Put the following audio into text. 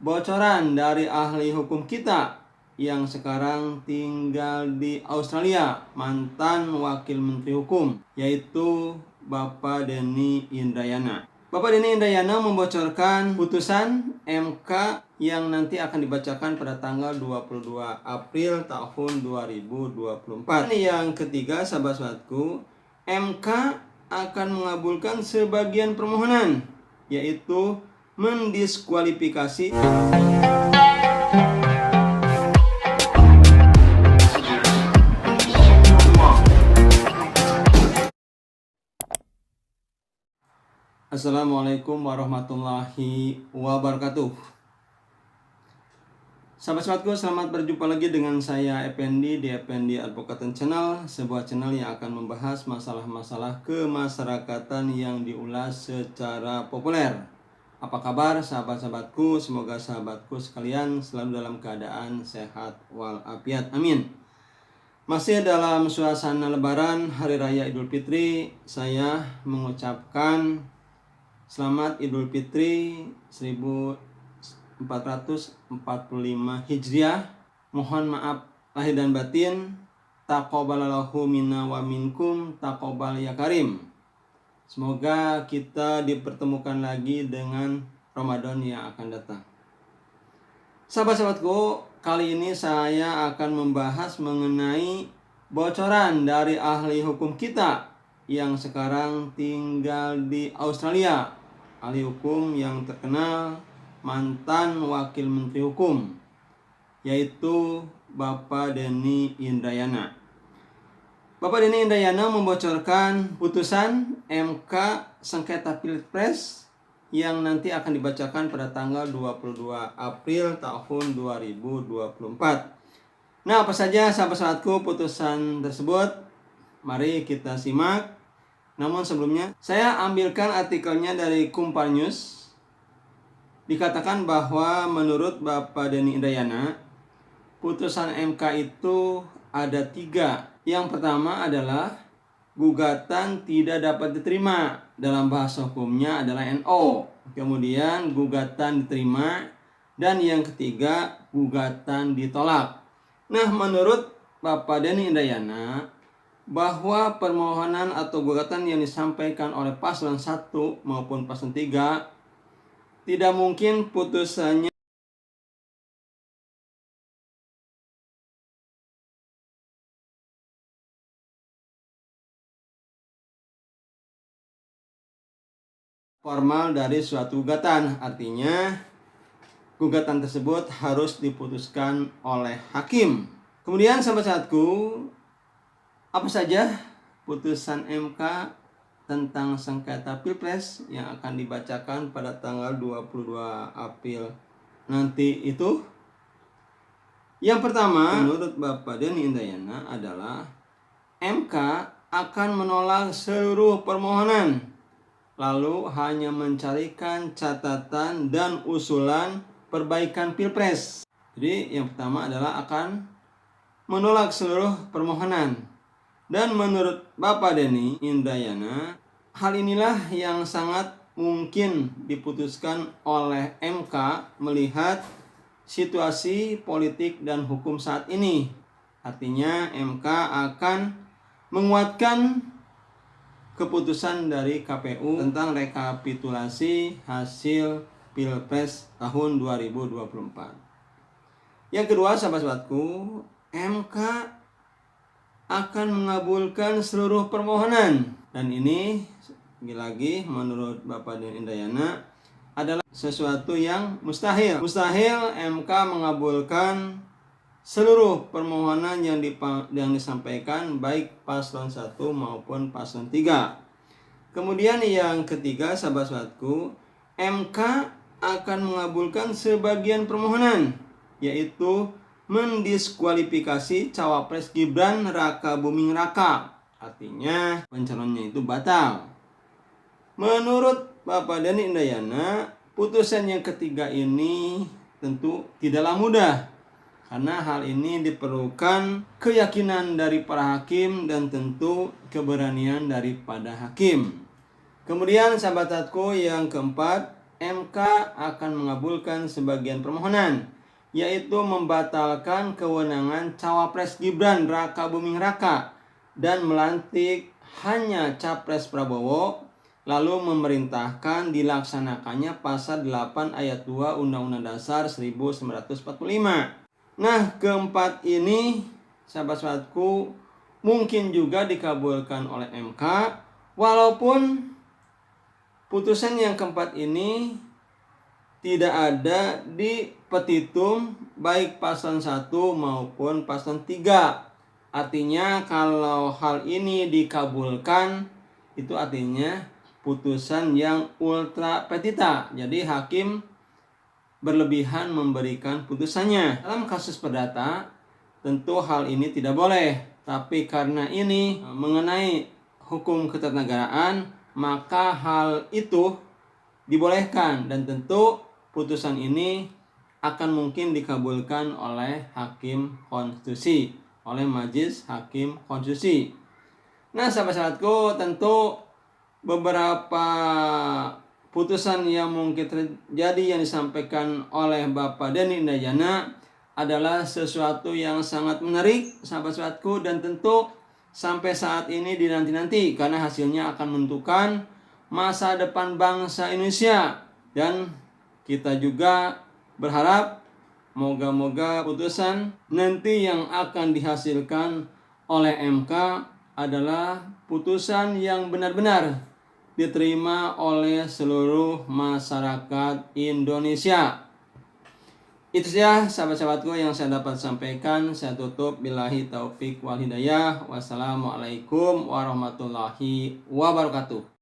bocoran dari ahli hukum kita yang sekarang tinggal di Australia, mantan Wakil Menteri Hukum, yaitu Bapak Denny Indrayana. Bapak Denny Indrayana membocorkan putusan MK yang nanti akan dibacakan pada tanggal 22 April tahun 2024. Yang ketiga, sahabat-sahabatku, MK akan mengabulkan sebagian permohonan, yaitu mendiskualifikasi Assalamualaikum warahmatullahi wabarakatuh. Sahabat-sahabatku, selamat berjumpa lagi dengan saya Effendi di Effendi Advocaten Channel, sebuah channel yang akan membahas masalah-masalah kemasyarakatan yang diulas secara populer. Apa kabar sahabat-sahabatku? Semoga sahabatku sekalian selalu dalam keadaan sehat walafiat. Amin. Masih dalam suasana Lebaran, Hari Raya Idul Fitri, saya mengucapkan Selamat Idul Fitri 1445 Hijriah. Mohon maaf lahir dan batin. Taqabbalallahu minna wa minkum, taqabbal ya karim. Semoga kita dipertemukan lagi dengan Ramadan yang akan datang. Sahabat-sahabatku, kali ini saya akan membahas mengenai bocoran dari ahli hukum kita yang sekarang tinggal di Australia. Ahli hukum yang terkenal, mantan Wakil Menteri Hukum, yaitu Bapak Denny Indrayana. Bapak Denny Indrayana membocorkan putusan MK sengketa Pilpres yang nanti akan dibacakan pada tanggal 22 April tahun 2024. Nah, apa saja sahabat-sahabatku putusan tersebut? Mari kita simak. Namun sebelumnya, saya ambilkan artikelnya dari Kumpar News. Dikatakan bahwa menurut Bapak Denny Indrayana, putusan MK itu ada 3. Yang pertama adalah gugatan tidak dapat diterima. Dalam bahasa hukumnya adalah NO. Kemudian gugatan diterima. Dan yang ketiga, gugatan ditolak. Nah, menurut Bapak Denny Indrayana, bahwa permohonan atau gugatan yang disampaikan oleh paslon 1 maupun paslon 3 tidak mungkin putusannya formal dari suatu gugatan. Artinya gugatan tersebut harus diputuskan oleh hakim. Kemudian sahabat-sahabatku, apa saja putusan MK tentang sengketa Pilpres yang akan dibacakan pada tanggal 22 April nanti itu? Yang pertama, menurut Bapak Denny Indrayana adalah MK akan menolak seluruh permohonan, lalu hanya mencarikan catatan dan usulan perbaikan Pilpres. Jadi yang pertama adalah akan menolak seluruh permohonan. Dan menurut Bapak Denny Indrayana, hal inilah yang sangat mungkin diputuskan oleh MK melihat situasi politik dan hukum saat ini. Artinya MK akan menguatkan keputusan dari KPU tentang rekapitulasi hasil Pilpres tahun 2024. Yang kedua, sahabat-sahabatku, MK akan mengabulkan seluruh permohonan. Dan ini lagi-lagi menurut Bapak Denny Indrayana adalah sesuatu yang mustahil. Mustahil MK mengabulkan seluruh permohonan yang disampaikan baik paslon 1 maupun paslon 3. Kemudian yang ketiga, sahabat-sahabatku, MK akan mengabulkan sebagian permohonan, yaitu mendiskualifikasi cawapres Gibran Raka Buming Raka. Artinya pencalonnya itu batal. Menurut Bapak Denny Indrayana, putusan yang ketiga ini tentu tidaklah mudah, karena hal ini diperlukan keyakinan dari para hakim dan tentu keberanian daripada hakim. Kemudian sahabat-sahabatku, yang keempat, MK akan mengabulkan sebagian permohonan, yaitu membatalkan kewenangan Cawapres Gibran Raka Buming Raka dan melantik hanya Capres Prabowo, lalu memerintahkan dilaksanakannya pasal 8 ayat 2 Undang-Undang Dasar 1945. Nah, keempat ini, sahabat-sahabatku, mungkin juga dikabulkan oleh MK, walaupun putusan yang keempat ini tidak ada di petitum baik paslon 1 maupun paslon 3. Artinya kalau hal ini dikabulkan, itu artinya putusan yang ultra petita. Jadi hakim berlebihan memberikan putusannya. Dalam kasus perdata, tentu hal ini tidak boleh. Tapi karena ini mengenai hukum ketatanegaraan, maka hal itu dibolehkan. Dan tentu putusan ini akan mungkin dikabulkan oleh hakim konstitusi, oleh majelis hakim konstitusi. Nah, sahabat-sahabatku, tentu beberapa putusan yang mungkin terjadi yang disampaikan oleh Bapak Denny Indrayana adalah sesuatu yang sangat menarik, sahabat-sahabatku, dan tentu sampai saat ini dinanti-nanti karena hasilnya akan menentukan masa depan bangsa Indonesia. Dan kita juga berharap moga-moga putusan nanti yang akan dihasilkan oleh MK adalah putusan yang benar-benar diterima oleh seluruh masyarakat Indonesia. Itu saja sahabat-sahabatku yang saya dapat sampaikan. Saya tutup billahi taufik wal hidayah. Wassalamualaikum warahmatullahi wabarakatuh.